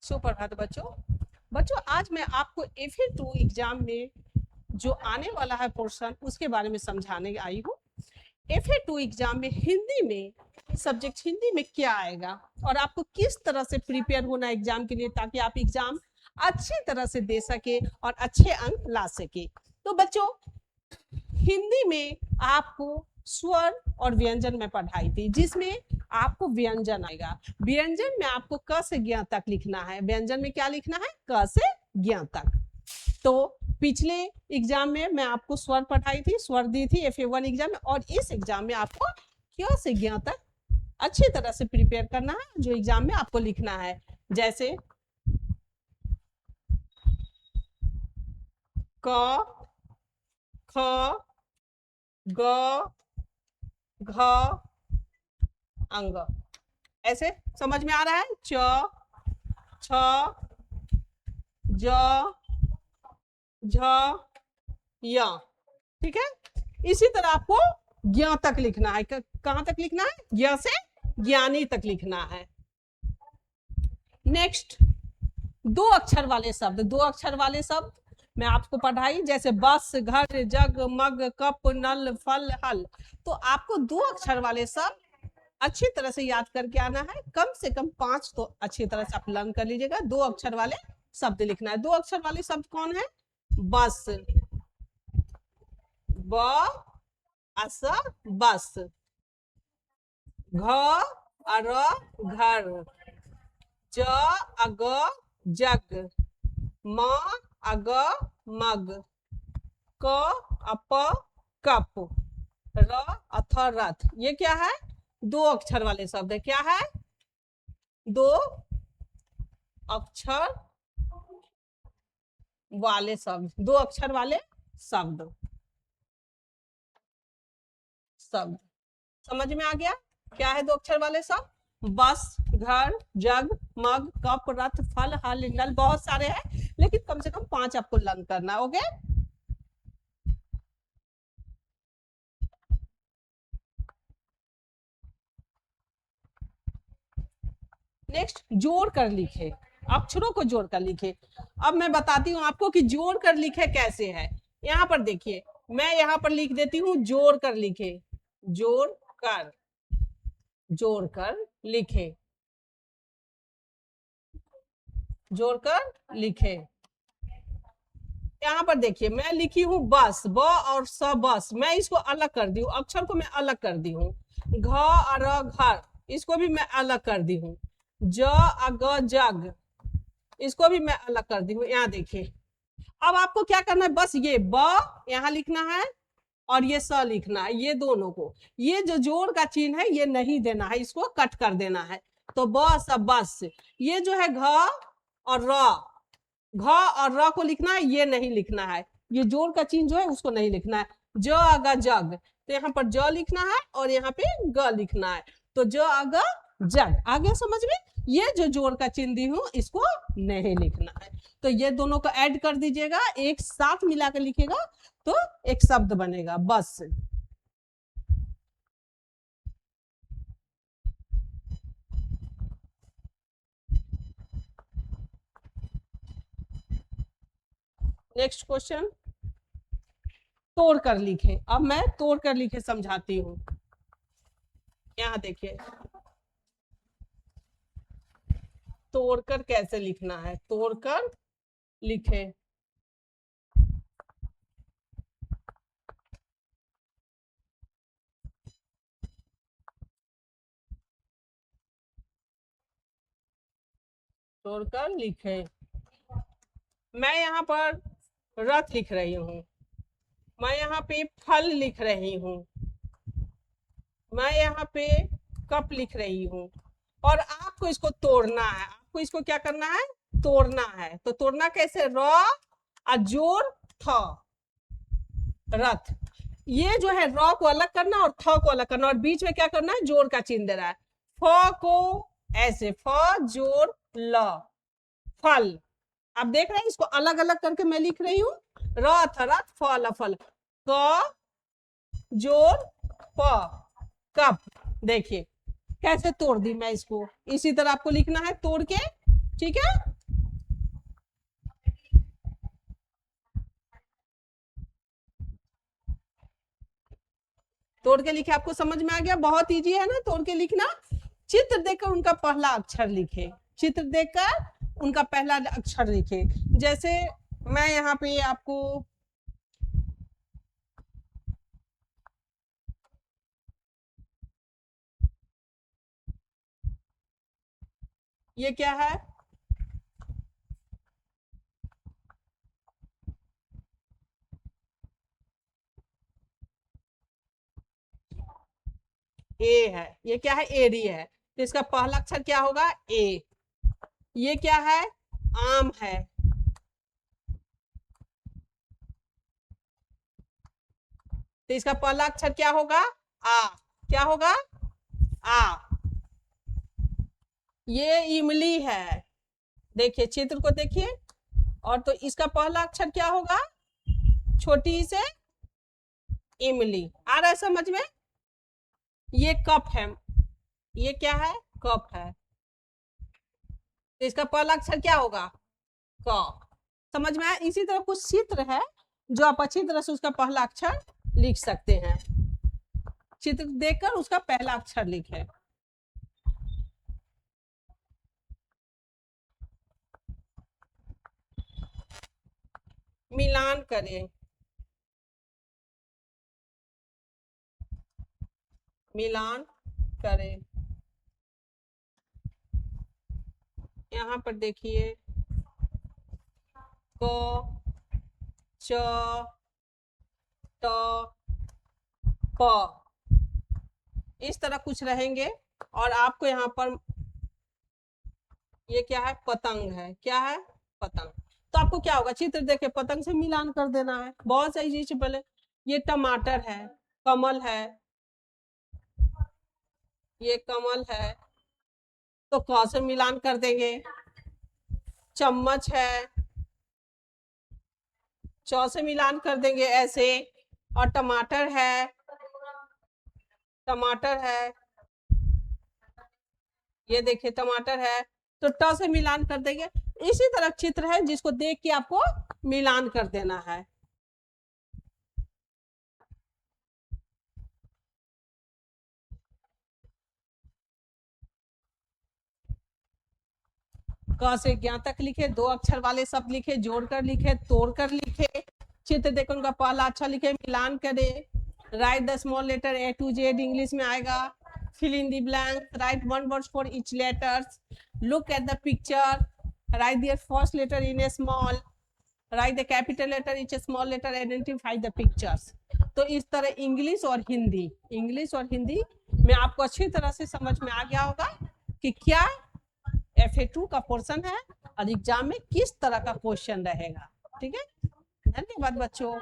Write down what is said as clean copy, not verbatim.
सुप्रभात बच्चों। बच्चों आज मैं आपको FA2 एग्जाम में जो आने वाला है पोर्शन उसके बारे में समझाने आई हूँ। FA2 एग्जाम में हिंदी में सब्जेक्ट हिंदी में क्या आएगा और आपको किस तरह से प्रिपेयर होना है एग्जाम के लिए, ताकि आप एग्जाम अच्छी तरह से दे सके और अच्छे अंक ला सके। तो बच्चों हिंदी में आपको स्वर और व्यंजन में पढ़ाई थी, जिसमें आपको व्यंजन आएगा। व्यंजन में आपको क से ज्ञ तक लिखना है। व्यंजन में क्या लिखना है? क से ज्ञ तक। तो पिछले एग्जाम में मैं आपको स्वर पढ़ाई थी, स्वर दी थी FA1 एग्जाम में, और इस एग्जाम में आपको क से ज्ञ तक अच्छी तरह से प्रिपेयर करना है, जो एग्जाम में आपको लिखना है। जैसे क, ख, ग, घ, अंग। ऐसे समझ में आ रहा है? च, छ, ज, झ, य। ठीक है, इसी तरह आपको ज्ञ तक लिखना है। कहां तक लिखना है? ज्ञ से ज्ञानी तक लिखना है। नेक्स्ट, दो अक्षर वाले शब्द। दो अक्षर वाले शब्द मैं आपको पढ़ाई, जैसे बस, घर, जग, मग, कप, नल, फल, हल। तो आपको दो अक्षर वाले शब्द अच्छी तरह से याद करके आना है। कम से कम 5 तो अच्छी तरह से आप लर्न कर लीजिएगा। दो अक्षर वाले शब्द लिखना है। दो अक्षर वाले शब्द कौन है? बस, ब अस बस, घ अर घर, ज अग जग, म अग मग, क अप कप, र अथ रथ। ये क्या है? दो अक्षर वाले शब्द है। क्या है? दो अक्षर वाले शब्द। दो अक्षर वाले शब्द। शब्द समझ में आ गया? क्या है दो अक्षर वाले शब्द? बस, घर, जग, मग, कप, रथ, फल, हल, नल। बहुत सारे हैं, लेकिन कम से कम 5 आपको लर्न करना। ओके, नेक्स्ट, जोड़ कर लिखे। अक्षरों को जोड़ कर लिखे। अब मैं बताती हूँ आपको कि जोड़ कर लिखे कैसे है। यहाँ पर देखिए, मैं यहाँ पर लिख देती हूँ जोड़ कर लिखे। जोड़ कर, जोड़ कर लिखे, जोड़कर लिखे। यहाँ पर देखिए, मैं लिखी हूँ बस, ब और स बस। मैं इसको अलग कर दी हूँ, अक्षर को मैं अलग कर दी हूँ। घ और घर, इसको भी मैं अलग कर दी हूँ। ज अग जग, इसको भी मैं अलग कर दी हूँ। यहाँ देखिए, अब आपको क्या करना है? बस ये ब यहाँ लिखना है और ये स लिखना है। ये दोनों को, ये जो जोड़ का चिन्ह है ये नहीं देना है, इसको कट कर देना है। तो ब स बस। ये जो है घ और र, घ और र को लिखना है, ये नहीं लिखना है। ये जोड़ का चिन्ह जो है उसको नहीं लिखना है। ज अग जग, तो यहाँ पर ज लिखना है और यहाँ पे ग लिखना है। तो ज अग जग। आगे समझ में? ये जो जोड़ का चिन्ह दी हूँ इसको नहीं लिखना है। तो ये दोनों को ऐड कर दीजिएगा, एक साथ मिलाकर लिखेगा तो एक शब्द बनेगा, बस। नेक्स्ट क्वेश्चन, तोड़ कर लिखे। अब मैं तोड़ कर लिखे समझाती हूँ। यहाँ देखिए, तोड़कर कैसे लिखना है। तोड़कर लिखे, तोड़कर लिखे। मैं यहाँ पर रथ लिख रही हूँ, मैं यहाँ पे फल लिख रही हूँ, मैं यहाँ पे कप लिख रही हूँ, और आपको इसको तोड़ना है। आपको इसको क्या करना है? तोड़ना है। तो तोड़ना कैसे? र और जोड़ थ, रथ। ये जो है र को अलग करना और थ को अलग करना, और बीच में क्या करना है? जोड़ का चिन्ह दे रहा है। फ को ऐसे, फ जोड़ ल, फल। आप देख रहे हैं, इसको अलग अलग करके मैं लिख रही हूँ। रथ रथ, फल फल, क जोड़ प, कप। देखिए कैसे तोड़ दी मैं इसको। इसी तरह आपको लिखना है तोड़ के, ठीक है? तोड़ के लिखे, आपको समझ में आ गया? बहुत इजी है ना तोड़ के लिखना। चित्र देखकर उनका पहला अक्षर लिखे, चित्र देखकर उनका पहला अक्षर लिखे। जैसे मैं यहाँ पे आपको ये क्या है? ए है। ये क्या है? एरी है। तो इसका पहला अक्षर क्या होगा? ए। ये क्या है? आम है। तो इसका पहला अक्षर क्या होगा? आ। क्या होगा? आ। ये इमली है। देखिए चित्र को देखिए, और तो इसका पहला अक्षर क्या होगा? छोटी से इमली। आ रहा है समझ में? ये कप है। ये क्या है? कप है। तो इसका पहला अक्षर क्या होगा? क। समझ में आया? इसी तरह कुछ चित्र है जो आप अच्छी तरह से उसका पहला अक्षर लिख सकते हैं। चित्र देखकर उसका पहला अक्षर लिखें। मिलान करें, मिलान करें। यहाँ पर देखिए क, च, ट, प, इस तरह कुछ रहेंगे। और आपको यहाँ पर ये क्या है? पतंग है। क्या है? पतंग। तो आपको क्या होगा? चित्र देखे पतंग से मिलान कर देना है। बहुत सही चीज बोले। ये टमाटर है, कमल है। ये कमल है, तो क से मिलान कर देंगे। चम्मच है, च से मिलान कर देंगे ऐसे। और टमाटर है, टमाटर है। ये देखिए टमाटर है, तो ट से मिलान कर देंगे। इसी तरह चित्र है जिसको देख के आपको मिलान कर देना है। क से ज्ञ तक लिखे, दो अक्षर वाले शब्द लिखे, जोड़कर लिखे, तोड़कर लिखे। चित्र देखो उनका पहला अच्छा लिखे, मिलान करे। Write the small letter A to Z, English में आएगा। Fill in the blank, write one word for each letters. Look at the picture, write their first letter in a small, write the capital letter each a small letter, identify the pictures. तो इस तरह English और Hindi, English और हिंदी में आपको अच्छी तरह से समझ में आ गया होगा कि क्या FA2 का पोर्शन है और एग्जाम में किस तरह का क्वेश्चन रहेगा। ठीक है, धन्यवाद बच्चों।